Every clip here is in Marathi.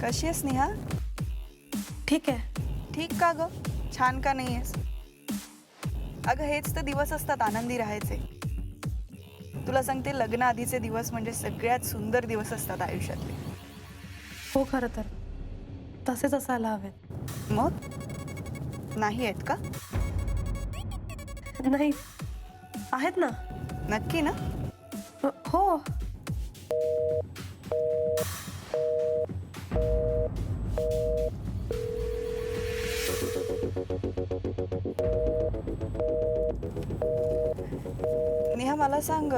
कशी आहेस नेहा? ठीक आहे. ठीक का ग? छान का नाही आहेस? अगं हेच तर दिवस असतात आनंदी राहायचे. तुला सांगते, लग्न आधीचे दिवस म्हणजे सगळ्यात सुंदर दिवस असतात आयुष्यातले. हो, खरं तर तसेच असायला हवेत. मग नाही आहेत का? नाही, आहेत ना. नक्की ना? हो. नेहा मला सांग,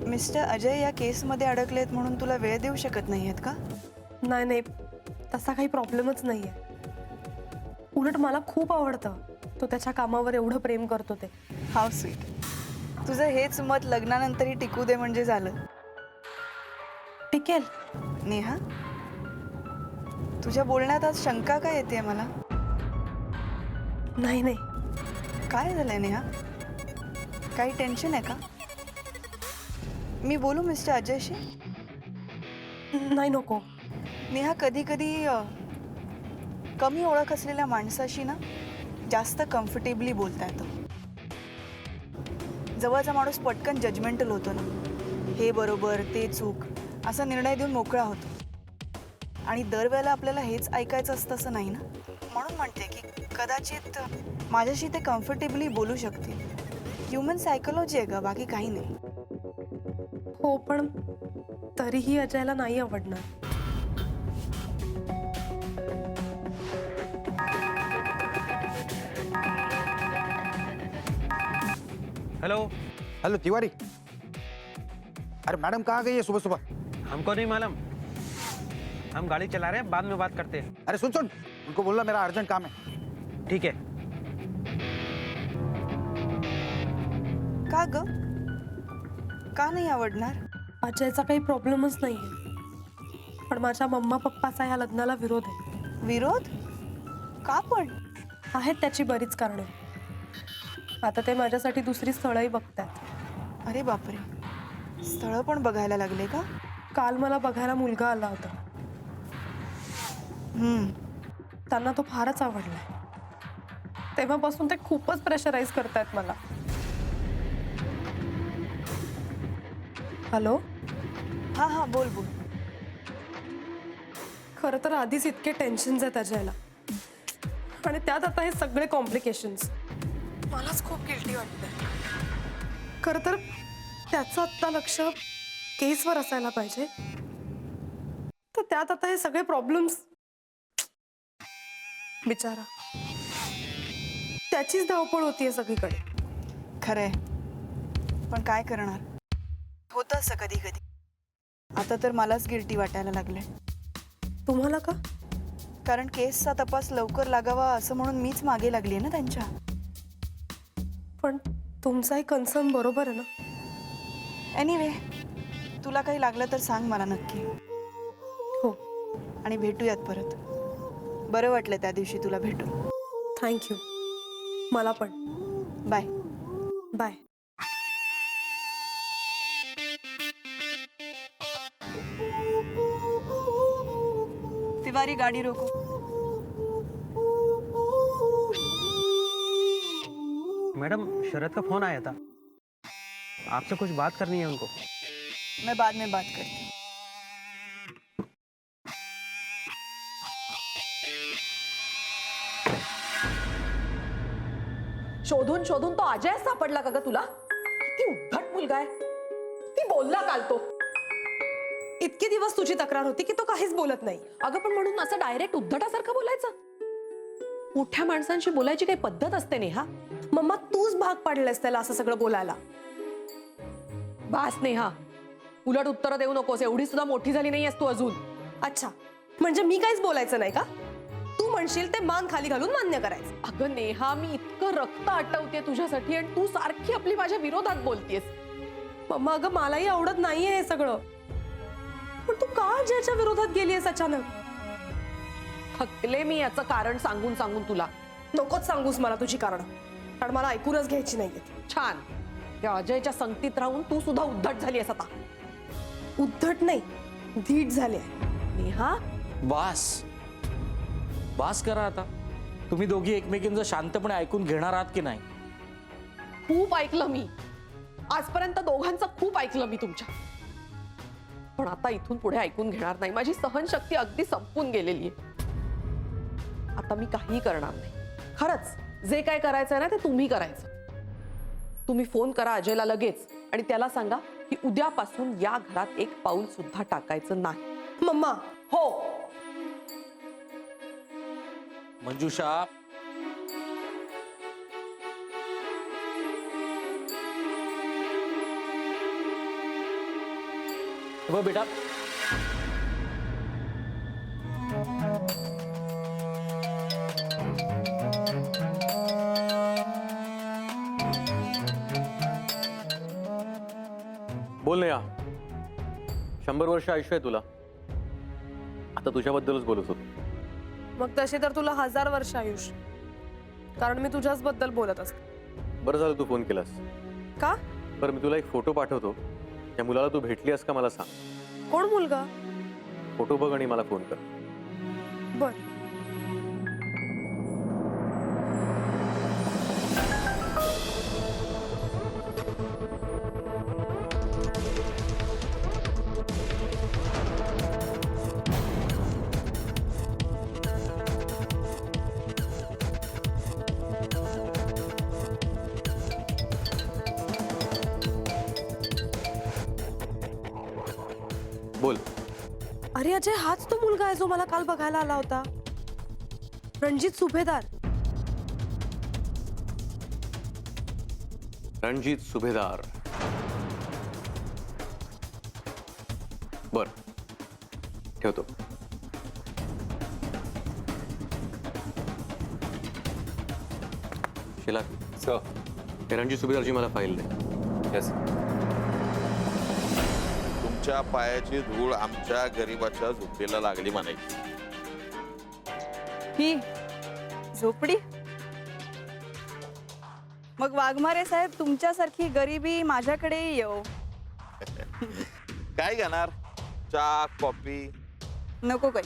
मिस्टर अजय या केसमध्ये अडकलेत म्हणून तुला वेळ देऊ शकत नाही आहेत का? नाही नाही, तसा काही प्रॉब्लेमच नाहीये. उलट मला खूप आवडतं तो त्याच्या कामावर एवढं प्रेम करतो ते. How sweet. तुझं हेच मत लग्नानंतरही टिकू दे म्हणजे झालं. टिकेल. नेहा, तुझ्या बोलण्यात आज शंका काय येते मला? नाही नाही, काय झालंय नेहा? काही टेन्शन आहे का? मी बोलू मिस्टर अजयशी? नाही नको. नेहा, कधी कधी कमी ओळख असलेल्या माणसाशी ना जास्त कम्फर्टेबली बोलता येतं. जवळचा माणूस पटकन जजमेंटल होतो ना, हे बरोबर ते चूक असा निर्णय देऊन मोकळा होतो. आणि दरवेळेला आपल्याला हेच ऐकायचं असतं असं नाही ना. म्हणून म्हणते की कदाचित माझ्याशी ते कम्फर्टेबली बोलू शकतील. ह्युमन सायकोलॉजी आहे ग, बाकी काही नाही. हो, पण तरीही अजयला नाही आवडणार. हेलो। हेलो तिवारी। अरे मैडम कहाँ गई है सुबह सुबह? हमको नहीं मालूम, हम गाड़ी चला रहे हैं, बाद में बात करते हैं। अरे सुन सुन, उनको बोलना मेरा अर्जेंट काम है। ठीक है। का ग? का नाही आवडणार? अजयचा काही प्रॉब्लेमच नाहीये, पण माझ्या मम्मा पप्पाचा या लग्नाला विरोध आहे. विरोध? का पण? आहेत त्याची बरीच कारणे. आता ते माझ्यासाठी दुसरी स्थळही बघतात. अरे बापरे, स्थळं पण बघायला लागले का? काल मला बघायला मुलगा आला होता. त्यांना तो फारच आवडलाय. तेव्हापासून ते खूपच प्रेशराईज करतायत मला. हॅलो. हा हा, बोल बोल. खरं तर आधीच इतके टेन्शन्स आहेत अजयला, आणि त्यात आता हे सगळे कॉम्प्लिकेशन्स. मलाच खूप गिल्टी वाटतंय. खरं तर त्याचं आत्ता लक्ष केसवर असायला पाहिजे, तर त्यात आता हे सगळे प्रॉब्लेम्स. बिचारा, त्याचीच धावपळ होतीये सगळीकडे. खरंय, पण काय करणार? होतं असं कधी कधी. आता तर मलाच गिल्टी वाटायला लागले. तुम्हाला का? कारण केसचा तपास लवकर लागावा असं म्हणून मीच मागे लागली ना त्यांच्या. पण तुमचाही कन्सर्न बरोबर आहे ना. एनिवे, तुला काही लागलं तर सांग मला नक्की. हो. आणि भेटूयात परत. बरं वाटलं त्या दिवशी तुला भेटून. थँक्यू. मला पण. Bye bye. तिवारी, गाड़ी रोको. मैडम, शरद का फोन आया था, आपसे कुछ बात करनी है उनको। मैं बाद में बात करती. शोधून शोधून तो अजय सापडला का ग तुला? किती उद्धट मुलगा आहे. ती बोलला काल तो. इतके दिवस तुझी तक्रार होती की तो काहीच बोलत नाही. अगं पण म्हणून असं डायरेक्ट उद्धटासारखं बोलायचं? मोठ्या माणसांशी बोलायची काही पद्धत असते नेहा. मम्मा, तूच भाग पाडलेस त्याला असं सगळं बोलायला. बास नेहा, उलट उत्तर देऊ नकोस. एवढी सुद्धा मोठी झाली नाहीयेस तू अजून. अच्छा, म्हणजे मी काहीच बोलायचं नाही का? तू म्हणशील ते मान खाली घालून मान्य करायचं. अगं नेहा, मी इतकं रक्त आटवते तुझ्यासाठी आणि तू सारखी आपली माझ्या विरोधात बोलतेस. मम्मा, अगं मलाही आवडत नाहीये हे सगळं, पण तू का अजयच्या विरोधात गेलीयस अचानक? थकले मी याचं कारण सांगून सांगून तुला. नकोच सांगूस मला तुझी कारण, कारण मला ऐकूनच घ्यायची नाहीये. छान, त्या अजयच्या संगतीत राहून तू सुद्धा उद्धट झाली आहेस आता. उद्धट नाही, धीट झाली आहे. नाही हा. बास करा आता. तुम्ही दोघी एकमेकींचं शांतपणे ऐकून घेणार आहात की नाही? खूप ऐकलं मी आजपर्यंत, दोघांचं खूप ऐकलं मी तुमच्या, पण आता इथून पुढे ऐकून घेणार नाही. माझी सहनशक्ती अगदी संपून गेलेली आहे. आता मी काही करणार नाही. खरंच जे काय करायचंय ना ते तुम्ही करायचं. तुम्ही फोन करा अजयला लगेच आणि त्याला सांगा की उद्यापासून या घरात एक पाऊल सुद्धा टाकायचं नाही. मम्मा, हो. मंजुषा, बघ बेटा, बोल ना या. 100 वर्ष आयुष्य आहे तुला. आता तुझ्याबद्दलच बोलत होतो. मग तशी तर तुला 1000 वर्ष आयुष्य, कारण मी तुझ्याच बद्दल बोलत असते. बरं झालं तू फोन केलास. का? बरं मी तुला एक फोटो पाठवतो. त्या मुलाला तू भेटलीस का मला सांग. कोण मुलगा? फोटो बघ आणि मला फोन कर. बर. बोल. अरे अजय, हाच तो मुलगा आहे जो मला काल बघायला आला होता. रणजित सुभेदार. रणजित सुभेदार. बर ठेवतो. शिला सर. हे रणजित सुभेदारची मला फाईल दे. येस. तुमच्या पायाची धूळ आमच्या गरीबाच्या झोपडीला लागली म्हणायची. ही झोपडी? मग वाघमारे साहेब, तुमच्यासारखी गरिबी माझ्याकडे येऊ? काय घेणार? चहा कॉफी? नको काय.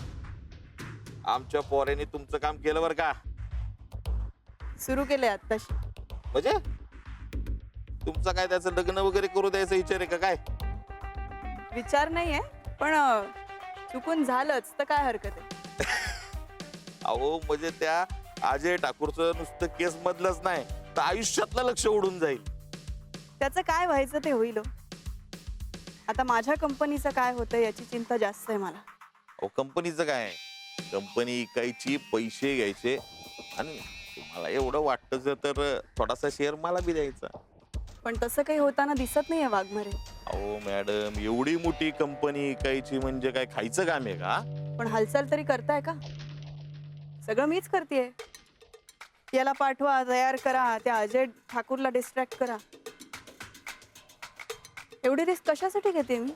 आमच्या पोरेने तुमचं काम केलं बरं का. सुरू केले आत्ताशी. म्हणजे तुमचं काय त्याचं लग्न वगैरे करू द्यायचा विचार आहे का काय? विचार नाहीये, पण चुकून झालंच तर काय हरकत आहे. अहो म्हणजे त्या अजय ठाकूरचं नुसतं केस मधलंच नाही तर आयुष्यातलं लक्ष उडून जाईल. त्याचं काय व्हायचं ते होईल हो. आता माझ्या कंपनीचं काय होतं याची चिंता जास्त आहे मला. अहो कंपनीचं काय? कंपनी इकायची, पैसे घ्यायचे आणि तुम्हाला एवढं वाटतं तर थोडासा शेअर मला बी द्यायचा. पण तसं काही होताना दिसत नाहीये वाघमारे. अहो मॅडम, एवढी मोठी कंपनी इकायची म्हणजे काय खायचं काम आहे का? पण हालचाल तरी करताय का? सगळं मीच करतेय. याला पाठवा, तयार करा, त्या अजय ठाकूरला डिस्ट्रॅक्ट करा. एवढी रिस्क कशासाठी घेते मी?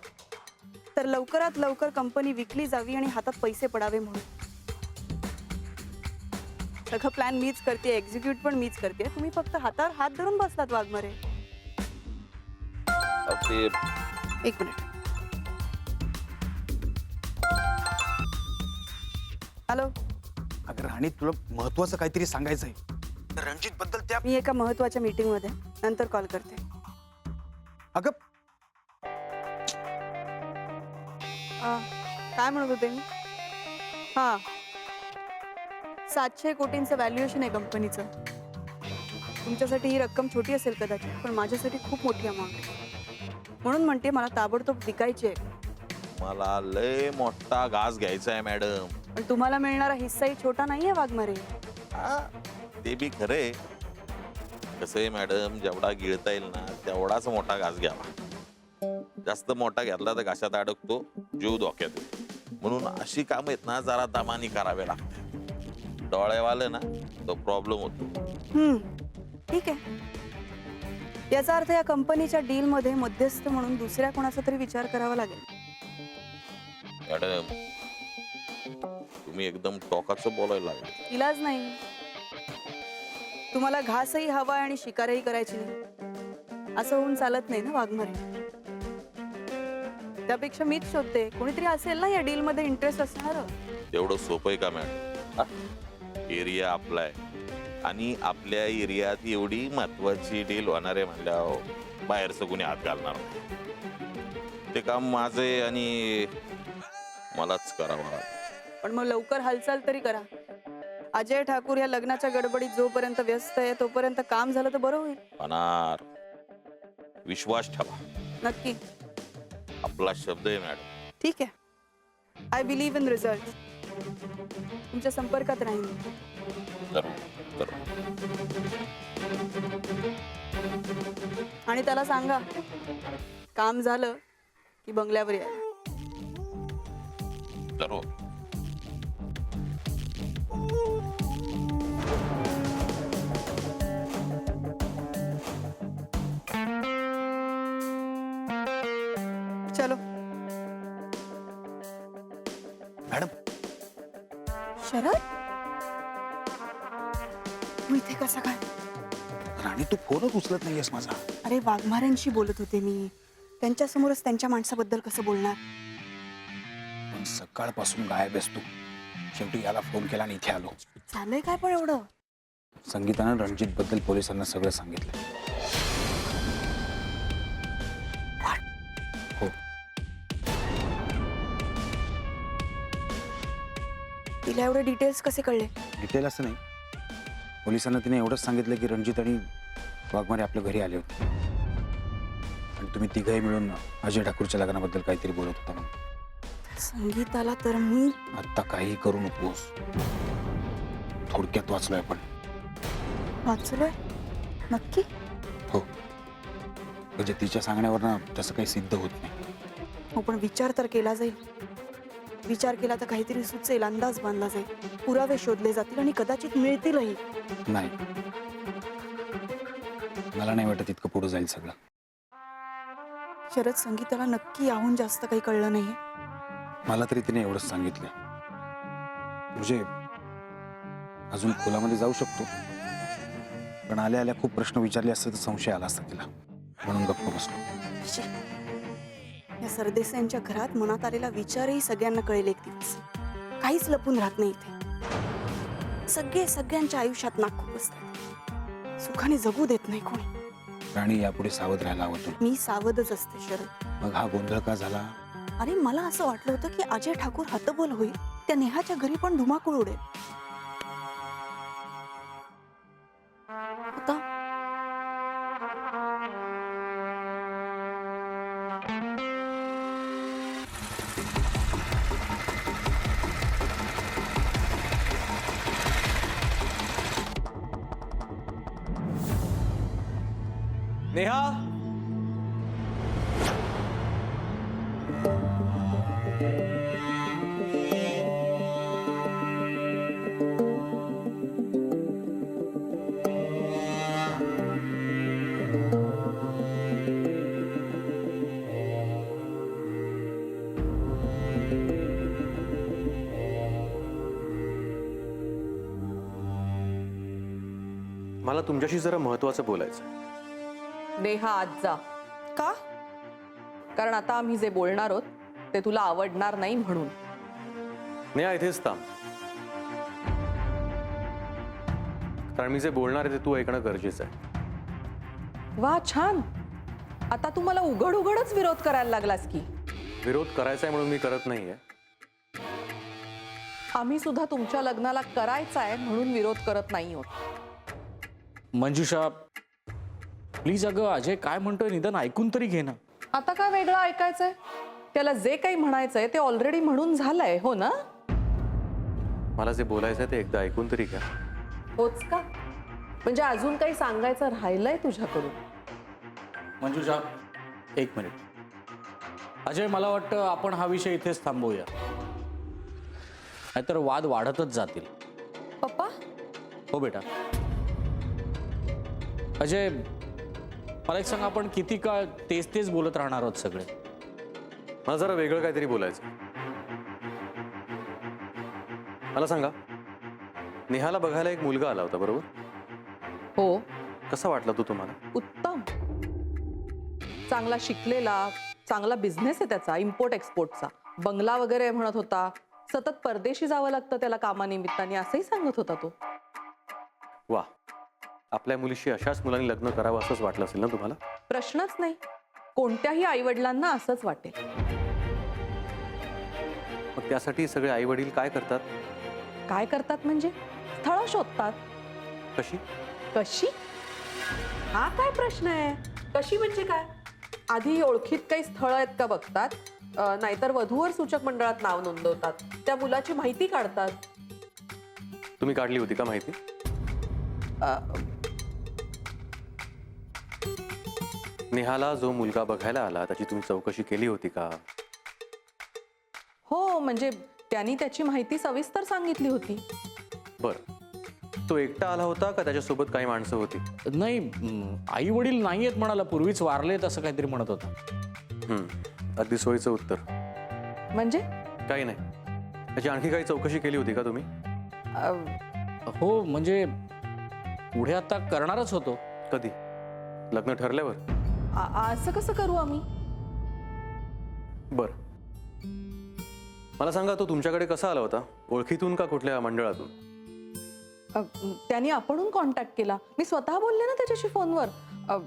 तर लवकरात लवकर कंपनी विकली जावी आणि हातात पैसे पडावे म्हणून. सगळं प्लॅन मीच करते, एक्झिक्यूट पण मीच करते. तुम्ही फक्त हातावर हात धरून बसलात वाघमारे. ते एक मिनिट. हॅलो. अगं राणी, तुला महत्वाचं काहीतरी सांगायचं आहे. तर रणजित बद्दल त्या मी एका महत्वाच्या मीटिंग मध्ये, नंतर कॉल करते. अगं काय म्हणत होते मी? हा, 700 कोटींचं व्हॅल्युएशन आहे कंपनीचं. तुमच्यासाठी ही रक्कम छोटी असेल कदाचित, पण माझ्यासाठी खूप मोठी अमाऊंट आहे. म्हणून म्हणते मला ताबडतोब विकायची आहे. मला लय मोठा घास घ्यायचा आहे मॅडम. पण तुम्हाला मिळणारा हिस्साही छोटा नाहीये वाघमारे. ते बी खरे. कसं आहे मॅडम, जेवढा गिळता येईल ना तेवढाच मोठा घास घ्यावा. जास्त मोठा घेतला तर घासात अडकतो, जीव धोक्यात येतो. म्हणून अशी कामं आहेत ना जरा दमानी करावे लागते. डोळ्यावाले ना तो प्रॉब्लेम होतो. ठीक आहे. याचा अर्थ या कंपनीच्या डील मध्ये मध्यस्थ म्हणून दुसऱ्या कोणाचा तरी विचार करावा लागेल. मॅडम तुम्ही एकदम टोकाचं बोलायला लागले. इलाज नाही. तुम्हाला घासही हवाय आणि शिकारही करायची नाही. असं होऊन चालत नाही ना वाघमारे. त्यापेक्षा मीच शोधते, कोणीतरी असेल ना या डील मध्ये इंटरेस्ट असणार. तेवढं सोपं आहे का मॅडम? एरिया आपला आहे आणि आपल्या एरियात एवढी महत्वाची डील होणार आहे म्हणल्यावर बाहेरचं कोणी हात घालणार नाही. ते काम माझं आहे आणि मलाच करावं लागेल. पण मग लवकर हालचाल तरी करा. अजय ठाकूर या लग्नाच्या गडबडीत जोपर्यंत व्यस्त आहे तोपर्यंत काम झालं तर बरं होईल. होणार. विश्वास ठेवा. नक्की. आपला शब्द आहे मॅडम. ठीक आहे. I believe in result. तुमच्या संपर्कात राहील. जरूर जरूर. आणि त्याला सांगा काम झालं की बंगल्यावर या. जरूर. चलो. मॅडम शरद, तू इथे कसा काय? राणी तू फोनच उचलत नाहीयेस माझा. अरे वाघमाऱ्यांशी बोलत होते मी. त्यांच्यासमोरच त्यांच्या माणसाबद्दल कसं बोलणार? पण सकाळपासून गायब आहेस तू. शेवटी याला फोन केला आणि इथे आलो. झालंय काय पण एवढं? संगीतानं रणजित बद्दल पोलिसांना सगळं सांगितलं. हो. तिला एवढे डिटेल्स कसे कळले? डिटेल असं नाही. पोलिसांना तिने एवढंच सांगितलं की रणजित आणि वाघमारे आपल्या घरी आले होते आणि तुम्ही तिघही मिळून अजय ठाकूरच्या लग्नाबद्दल काहीतरी बोलत होता म्हणून. संगीताला तर मी आत्ता काही करू नकोस. थोडक्यात वाचलोय आपण. वाचलोय. नक्की? हो. म्हणजे तिच्या सांगण्यावरनं तसं काही सिद्ध होत नाही. हो पण विचार तर केला जाईल. विचार केला तर काहीतरी सुचेल, अंदाज बांधला जाईल, पुरावे शोधले जातील आणि कदाचित मिळतीलही. नाही, मला नाही वाटत इतकं पुढे जाईल सगळं. शरद, संगीताला नक्की याहून जास्त काही कळलं नाहीये. मला तरी तिने एवढंच सांगितलंय. म्हणजे अजून खोलामध्ये जाऊ शकतो, पण आल्या आल्या खूप प्रश्न विचारले असते तर संशय आला असता तिला, म्हणून गप्प बसलो. शी. या सरदेसाईंच्या घरात मनात आलेला विचारही सगळ्यांना कळेल एक दिवस. काहीच लपून राहत नाही इथे. सगळे सगळ्यांच्या आयुष्यात नाक खुपसतात. सुखाने जगू देत नाही कोणी. राणी, यापुढे सावध राहायला हवं तू. मी सावधच असते शरद. मग हा गोंधळ का झाला? अरे मला असं वाटलं होतं की अजय ठाकूर हतबल होईल, त्या नेहाच्या घरी पण धुमाकूळ उडेल. आता नेहा, मला तुमच्याशी जरा महत्वाचं बोलायचं. नेहा, आज जा. का? कारण आता आम्ही जे बोलणार आहोत ते तुला आवडणार नाही म्हणून. नेहा, इथेच थांब. कारण मी जे बोलणार आहे ते तू ऐकणं गरजेचं आहे. वा, छान. आता तू मला उघड उघडच विरोध करायला लागलास की. विरोध करायचा आहे म्हणून मी करत नाहीये. आम्ही सुद्धा तुमच्या लग्नाला करायचं आहे म्हणून विरोध करत नाही आहोत. मंजुषा, प्लीज. अगं, अजय काय म्हणतोय निदान ऐकून तरी घे ना. आता काय वेगळं ऐकायचंय? त्याला जे काही म्हणायचंय ते ऑलरेडी म्हणून झालंय, हो ना? मला जे बोलायचं आहे ते एकदा ऐकून तरी घ्या. होच का? म्हणजे अजून काही सांगायचं राहिलंय तुझ्याकडून? मंजुषा, एक मिनिट. अजय, मला वाटतं आपण हा विषय इथेच थांबवूया, नाहीतर वाद वाढतच जातील. पप्पा, हो बेटा. अजय, मला एक सांग, आपण किती काळ तेच तेच बोलत राहणार आहोत सगळे? मला जरा वेगळं काहीतरी बोलायचं. मला सांगा, नेहाला बघायला एक मुलगा आला होता, बरोबर? हो. कसा वाटला तो तुम्हाला? उत्तम. चांगला शिकलेला, चांगला बिझनेस आहे त्याचा, इम्पोर्ट एक्सपोर्टचा. बंगला वगैरे म्हणत होता. सतत परदेशी जावं लागतं त्याला कामानिमित्ताने असंही सांगत होता तो. वा, आपल्या मुलीशी अशाच मुलांनी लग्न करावं असंच वाटलं असेल ना तुम्हाला? प्रश्नच नाही. कोणत्याही आईवडिलांना असंच वाटेल. मग त्यासाठी सगळे आई वडील काय करतात? काय करतात म्हणजे स्थळं शोधतात. कशी? कशी? हा काय प्रश्न आहे? कशी म्हणजे काय? आधी ओळखीत काही स्थळं आहेत का बघतात, नाहीतर वधूवर सूचक मंडळात नाव नोंदवतात, त्या मुलाची माहिती काढतात. तुम्ही काढली होती का माहिती? नेहाला जो मुलगा बघायला आला त्याची तुम्ही चौकशी केली होती का? हो, म्हणजे त्यांनी त्याची माहिती सविस्तर सांगितली होती. बरं, तो एकटा आला होता का त्याच्यासोबत काही माणसं होती? नाही, आई वडील नाही आहेत म्हणाला, पूर्वीच वारलेत असं काहीतरी म्हणत होता. अगदी सोयीचं उत्तर. म्हणजे काही नाही. त्याची आणखी काही चौकशी केली होती का तुम्ही? हो, म्हणजे पुढे आता करणारच होतो. कधी? लग्न ठरल्यावर? असं कसं करू आम्ही? बरं, मला सांगा, तो तुमच्याकडे कसा आला होता? ओळखीतून का कुठल्या मंडळातून? त्यांनी आपणहून कॉन्टॅक्ट केला. मी स्वतः बोलले ना त्याच्याशी फोनवर.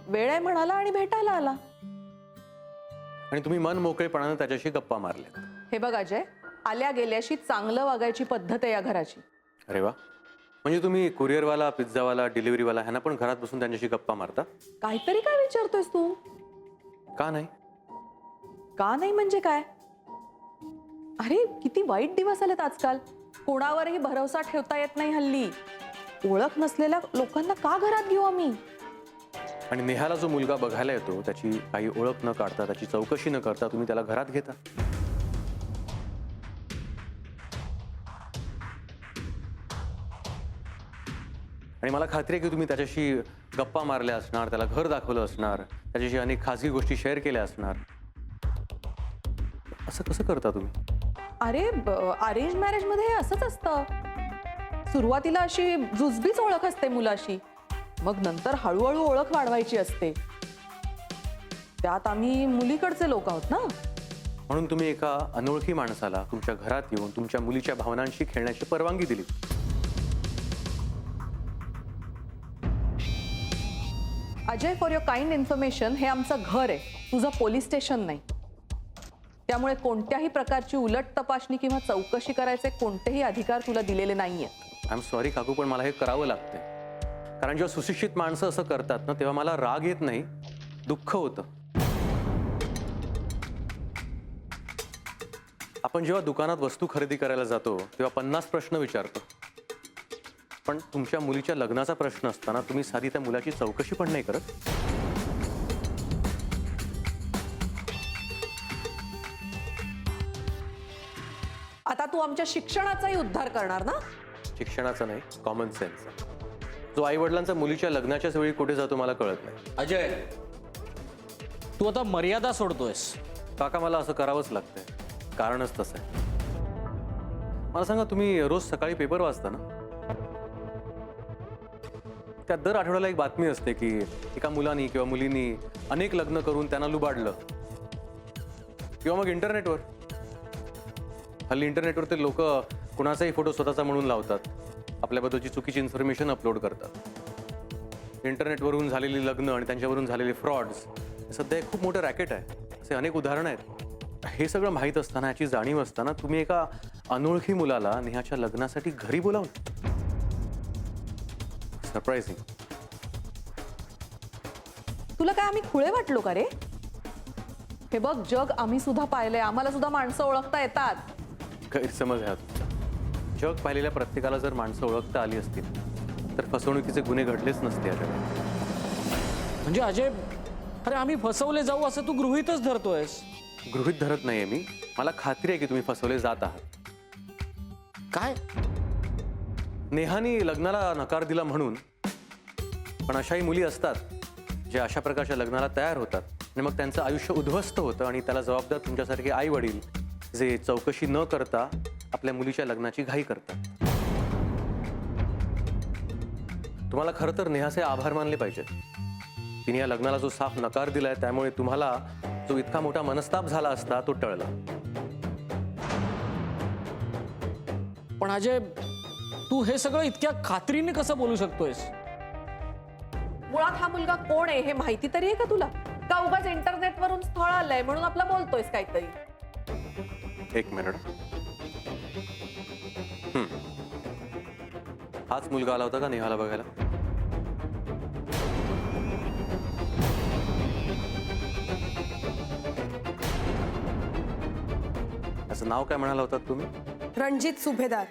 वेळ आहे म्हणाला आणि भेटायला आला. आणि तुम्ही मन मोकळेपणानं त्याच्याशी गप्पा मारल्या? हे बघ अजय, आल्या गेल्याशी चांगलं वागायची पद्धत आहे या घराची. अरे वा, म्हणजे तुम्ही कुरिअरवाला, पिझ्झावाला, डिलिव्हरीवाला ह्यांना पण घरात बसून त्यांच्याशी गप्पा मारता? काहीतरी काय विचारतोयस तू? का नाही? का नाही म्हणजे काय? अरे किती वाईट दिवस आलेत आजकाल. कोणावरही भरोसा ठेवता येत नाही हल्ली. ओळख नसलेल्या लोकांना का घरात घेऊ आम्ही? आणि नेहाला जो मुलगा बघायला येतो त्याची काही ओळख न काढता, त्याची चौकशी न करता तुम्ही त्याला घरात घेता? आणि मला खात्री आहे की तुम्ही त्याच्याशी गप्पा मारल्या असणार, त्याला घर दाखवलं असणार, त्याच्याशी अनेक खाजगी गोष्टी शेअर केल्या असणार. असं कसं करता तुम्ही? अरे अरेंज मॅरेज मध्ये हे असंच असतं. सुरुवातीला अशी जुजबीच ओळख असते मुलाशी, मग नंतर हळूहळू ओळख वाढवायची असते. त्यात आम्ही मुलीकडचे लोक आहोत ना. म्हणून तुम्ही एका अनोळखी माणसाला तुमच्या घरात येऊन तुमच्या मुलीच्या भावनांशी खेळण्याची परवानगी दिली. Ajay, for your kind information, हे आमचं घर आहे, तुझं पोलीस स्टेशन नाही. त्यामुळे कोणत्याही प्रकारची उलट तपासणी किंवा चौकशी करायचे कोणतेही अधिकार तुला दिलेले नाहीये. आय एम सॉरी काकू, पण मला हे करावं लागतंय. कारण जेव्हा सुशिक्षित माणसं असं करतात ना, तेव्हा मला राग येत नाही, दुःख होतं. आपण जेव्हा दुकानात वस्तू खरेदी करायला जातो तेव्हा 50 प्रश्न विचारतो, पण तुमच्या मुलीच्या लग्नाचा प्रश्न असताना तुम्ही साधी त्या मुलाची चौकशी पण नाही करत. आता तू आमच्या शिक्षणाचाही उद्धार करणार ना? शिक्षणाचा नाही, कॉमन सेन्स. जो आई वडिलांचा मुलीच्या लग्नाच्याच वेळी कुठे जातो मला कळत नाही. अजय, तू आता मर्यादा सोडतोयस. काका, मला असं करावंच लागतंय, कारणच तसं आहे. मला सांगा, तुम्ही रोज सकाळी पेपर वाचता ना? त्यात दर आठवड्याला एक बातमी असते की एका मुलानी किंवा मुलींनी अनेक लग्न करून त्यांना लुबाडलं. किंवा मग इंटरनेटवर, हल्ली इंटरनेटवर ते लोक कुणाचाही फोटो स्वतःचा म्हणून लावतात, आपल्याबद्दलची चुकीची इन्फॉर्मेशन अपलोड करतात. इंटरनेटवरून झालेली लग्न आणि त्यांच्यावरून झालेले फ्रॉड्स सध्या एक खूप मोठं रॅकेट आहे. असे अनेक उदाहरणं आहेत. हे सगळं माहीत असताना, याची जाणीव असताना तुम्ही एका अनोळखी मुलाला नेहाच्या लग्नासाठी घरी बोलावलं. सरप्राइझिंग. तुला काय आम्ही खुळे वाटलो का रे? हे बघ, जग आम्ही सुद्धा पाहिलंय, आम्हाला सुद्धा माणसं ओळखता येतात. गैरसमज आहे तुमचा. जग पाहिलेल्या प्रत्येकाला जर माणसं ओळखता आली असतील तर फसवणुकीचे गुन्हे घडलेच नसते. म्हणजे अजय, अरे आम्ही फसवले जाऊ असं तू गृहीतच धरतोयस. गृहीत धरत नाहीये मी, मला खात्री आहे की तुम्ही फसवले जात आहात. काय? नेहानी लग्नाला नकार दिला म्हणून, पण अशाही मुली असतात ज्या अशा प्रकारच्या लग्नाला तयार होतात आणि मग त्यांचं आयुष्य उद्ध्वस्त होतं आणि त्याला जबाबदार तुमच्यासारखे आई वडील, जे चौकशी न करता आपल्या मुलीच्या लग्नाची घाई करतात. तुम्हाला खरं तर नेहाचे आभार मानले पाहिजेत. तिने या लग्नाला जो साफ नकार दिलाय त्यामुळे तुम्हाला जो इतका मोठा मनस्ताप झाला असता तो टळला. पण अजय, तू हे सगळं इतक्या खात्रीने कसं बोलू शकतोयस? मुळात हा मुलगा कोण आहे हे माहिती तरी आहे का तुला? का उगाच इंटरनेटवरून स्थळ आलंय म्हणून आपलं बोलतोयस काहीतरी? एक मिनिट. हाच मुलगा आला होता का नेहाला बघायला? त्याचं नाव काय म्हणाला होतात तुम्ही? रणजित सुभेदार.